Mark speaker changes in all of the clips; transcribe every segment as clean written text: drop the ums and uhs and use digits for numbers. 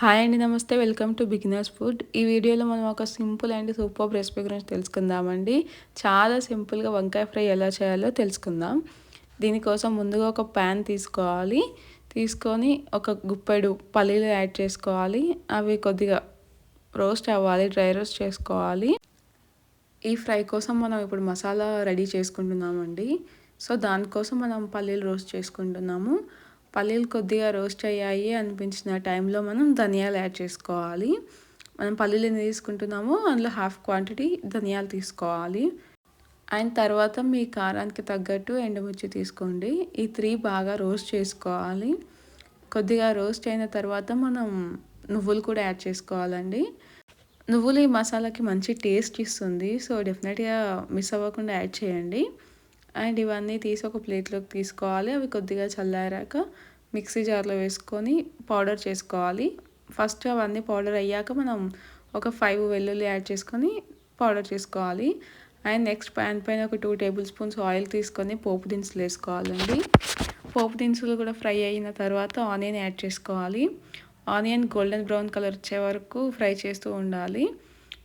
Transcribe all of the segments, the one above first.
Speaker 1: Hi అండి, నమస్తే. Welcome to beginners food. ఈ వీడియోలో మనం ఒక సింపుల్ అండ్ సూపర్ రెసిపీ గురించి తెలుసుకుందామండి. చాలా సింపుల్గా వంకాయ ఫ్రై ఎలా చేయాలో తెలుసుకుందాం. దీనికోసం ముందుగా ఒక ప్యాన్ తీసుకోవాలి. తీసుకొని ఒక గుప్పెడు పల్లీలు యాడ్ చేసుకోవాలి. అవి కొద్దిగా రోస్ట్ అవ్వాలి, డ్రై రోస్ట్ చేసుకోవాలి. ఈ ఫ్రై కోసం మనం ఇప్పుడు మసాలా రెడీ చేసుకుంటున్నామండి. సో దానికోసం మనం పల్లీలు రోస్ట్ చేసుకుంటున్నాము. పల్లీలు కొద్దిగా రోస్ట్ అయ్యాయి అనిపించిన టైంలో మనం ధనియాలు యాడ్ చేసుకోవాలి. మనం పల్లీలు ఎన్ని తీసుకుంటున్నామో అందులో హాఫ్ క్వాంటిటీ ధనియాలు తీసుకోవాలి. అండ్ తర్వాత మీ కారానికి తగ్గట్టు ఎండుమిర్చి తీసుకోండి. ఈ 3 బాగా రోస్ట్ చేసుకోవాలి. కొద్దిగా రోస్ట్ అయిన తర్వాత మనం నువ్వులు కూడా యాడ్ చేసుకోవాలండి. నువ్వులు ఈ మసాలాకి మంచి టేస్ట్ ఇస్తుంది. సో డెఫినెట్గా మిస్ అవ్వకుండా యాడ్ చేయండి. అండ్ ఇవన్నీ తీసి ఒక ప్లేట్లోకి తీసుకోవాలి. అవి కొద్దిగా చల్లారాక మిక్సీ జార్లో వేసుకొని పౌడర్ చేసుకోవాలి. ఫస్ట్ అవన్నీ పౌడర్ అయ్యాక మనం ఒక 5 వెల్లుల్లి యాడ్ చేసుకొని పౌడర్ చేసుకోవాలి. అండ్ నెక్స్ట్ ప్యాన్ పైన ఒక 2 టేబుల్ స్పూన్స్ ఆయిల్ తీసుకొని పోపు దినుసులు వేసుకోవాలండి. పోపు దినుసులు కూడా ఫ్రై అయిన తర్వాత ఆనియన్ యాడ్ చేసుకోవాలి. ఆనియన్ గోల్డెన్ బ్రౌన్ కలర్ వచ్చే వరకు ఫ్రై చేస్తూ ఉండాలి.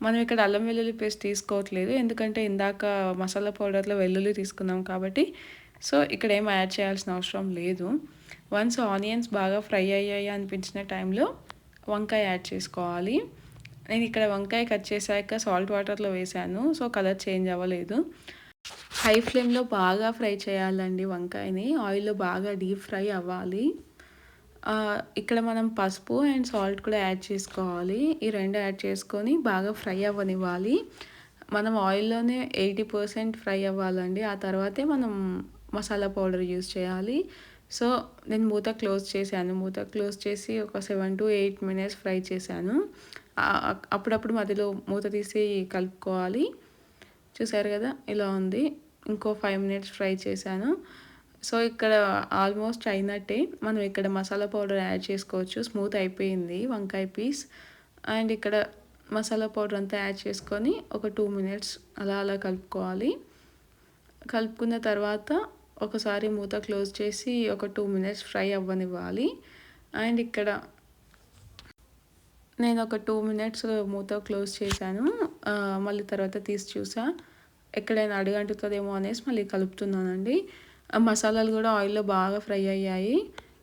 Speaker 1: మనం ఇక్కడ అల్లం వెల్లుల్లి పేస్ట్ తీసుకోవట్లేదు, ఎందుకంటే ఇందాక మసాలా పౌడర్లో వెల్లుల్లి తీసుకున్నాం కాబట్టి. సో ఇక్కడ ఏం యాడ్ చేయాల్సిన అవసరం లేదు. వన్స్ ఆనియన్స్ బాగా ఫ్రై అయ్యాయి అనిపించిన టైంలో వంకాయ యాడ్ చేసుకోవాలి. నేను ఇక్కడ వంకాయ కట్ చేశాక సాల్ట్ వాటర్లో వేసాను, సో కలర్ చేంజ్ అవ్వలేదు. హై ఫ్లేమ్లో బాగా ఫ్రై చేయాలండి వంకాయని. ఆయిల్లో బాగా డీప్ ఫ్రై అవ్వాలి. ఇక్కడ మనం పసుపు అండ్ సాల్ట్ కూడా యాడ్ చేసుకోవాలి. ఈ 2 యాడ్ చేసుకొని బాగా ఫ్రై అవ్వనివ్వాలి. మనం ఆయిల్లోనే 80% ఫ్రై అవ్వాలండి. ఆ తర్వాతే మనం మసాలా పౌడర్ యూస్ చేయాలి. సో నేను మూత క్లోజ్ చేశాను. మూత క్లోజ్ చేసి ఒక 7 to 8 మినిట్స్ ఫ్రై చేశాను. అప్పుడప్పుడు మధ్యలో మూత తీసి కలుపుకోవాలి. చూసారు కదా, ఇలా ఉంది. ఇంకో 5 మినిట్స్ ఫ్రై చేశాను. సో ఇక్కడ ఆల్మోస్ట్ అయినట్టే. మనం ఇక్కడ మసాలా పౌడర్ యాడ్ చేసుకోవచ్చు. స్మూత్ అయిపోయింది వంకాయ పీస్. అండ్ ఇక్కడ మసాలా పౌడర్ అంతా యాడ్ చేసుకొని ఒక 2 మినిట్స్ అలా కలుపుకోవాలి. కలుపుకున్న తర్వాత ఒకసారి మూత క్లోజ్ చేసి ఒక 2 మినిట్స్ ఫ్రై అవ్వనివ్వాలి. అండ్ ఇక్కడ నేను ఒక 2 మినిట్స్ మూత క్లోజ్ చేశాను. మళ్ళీ తర్వాత తీసి చూసా, ఎక్కడైనా అడుగంటుతుందేమో అనేసి మళ్ళీ కలుపుతున్నానండి. మసాలాలు కూడా ఆయిల్లో బాగా ఫ్రై అయ్యాయి.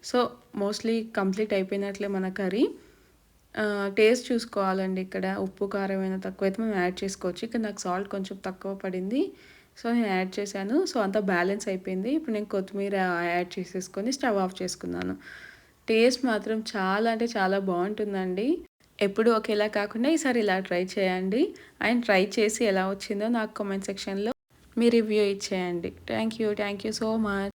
Speaker 1: సో మోస్ట్లీ కంప్లీట్ అయిపోయినట్లే మన కర్రీ. టేస్ట్ చూసుకోవాలండి. ఇక్కడ ఉప్పు కారం ఏమైనా తక్కువైతే మనం యాడ్ చేసుకోవచ్చు. ఇక్కడ నాకు సాల్ట్ కొంచెం తక్కువ పడింది, సో నేను యాడ్ చేశాను. సో అంతా బ్యాలెన్స్ అయిపోయింది. ఇప్పుడు నేను కొత్తిమీర యాడ్ చేసేసుకొని స్టవ్ ఆఫ్ చేసుకున్నాను. టేస్ట్ మాత్రం చాలా అంటే చాలా బాగుంటుందండి. ఎప్పుడు ఒకేలా కాకుండా ఈసారి ఇలా ట్రై చేయండి. అండ్ ట్రై చేసి ఎలా వచ్చిందో నాకు కామెంట్ సెక్షన్లో మీ రివ్యూ ఇచ్చేయండి. Thank you so much.